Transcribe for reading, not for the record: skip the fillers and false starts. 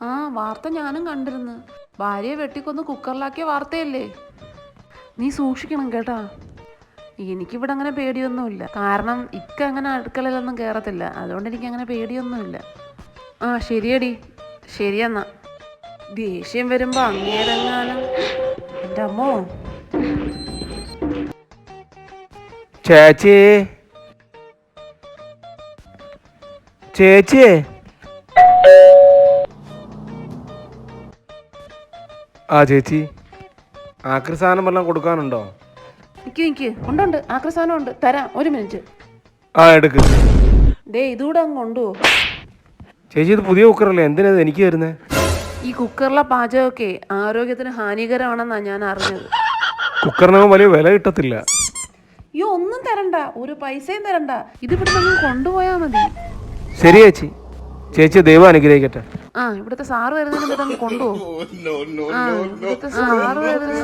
ആ വാർത്ത ഞാനും കണ്ടിരുന്നു. ഭാര്യയെ വെട്ടിക്കൊന്ന് കുക്കറിലാക്കിയ വാർത്തയല്ലേ. നീ സൂക്ഷിക്കണം കേട്ടാ. എനിക്കിവിടെ അങ്ങനെ പേടിയൊന്നുമില്ല. കാരണം ഇക്ക അങ്ങനെ അടുക്കളയിലൊന്നും കയറത്തില്ല. അതുകൊണ്ട് എനിക്കങ്ങനെ പേടിയൊന്നുമില്ല. ആ ശരിയടി, ശരിയെന്നാ. ദേഷ്യം വരുമ്പോൾ അങ്ങേരെങ്ങാനും എൻ്റെ അമ്മോ. ചേച്ചി ചേച്ചി ആ ചേച്ചി ആക്രി സാധനം വല്ലതും കൊടുക്കാനുണ്ടോ? നിക്ക് ഉണ്ട് ആക്രി സാധനം ഉണ്ട്, തരാം, ഒരു മിനിറ്റ്. ആ എടുക്ക്. ഇതുകൂടെ അങ്ങ് കൊണ്ടുപോ. ചേച്ചി ഇത് പുതിയ കുക്കറല്ലേ, എന്തിനാ ഇത് എനിക്ക് തരുന്നേ? ഈ കുക്കറിലെ പാചകമൊക്കെ ആരോഗ്യത്തിന് ഹാനികരമാണെന്നാണ് ഞാൻ അറിഞ്ഞത്. കുക്കറിനൊന്നും വലിയ വില കിട്ടത്തില്ല. അയ്യോ ഒന്നും തരണ്ട, ഒരു പൈസയും തരണ്ട. ഇത് ഇവിടെ നിങ്ങൾ കൊണ്ടുപോയാൽ മതി. ശരി ചേച്ചി, ചേച്ചി ദൈവം അനുഗ്രഹിക്കട്ടെ. ഇവിടുത്തെ സാറ് വരുന്നതിന് ഇതങ്ങ് കൊണ്ടുപോകും. ഇവിടുത്തെ സാറ് വരുന്നതിന്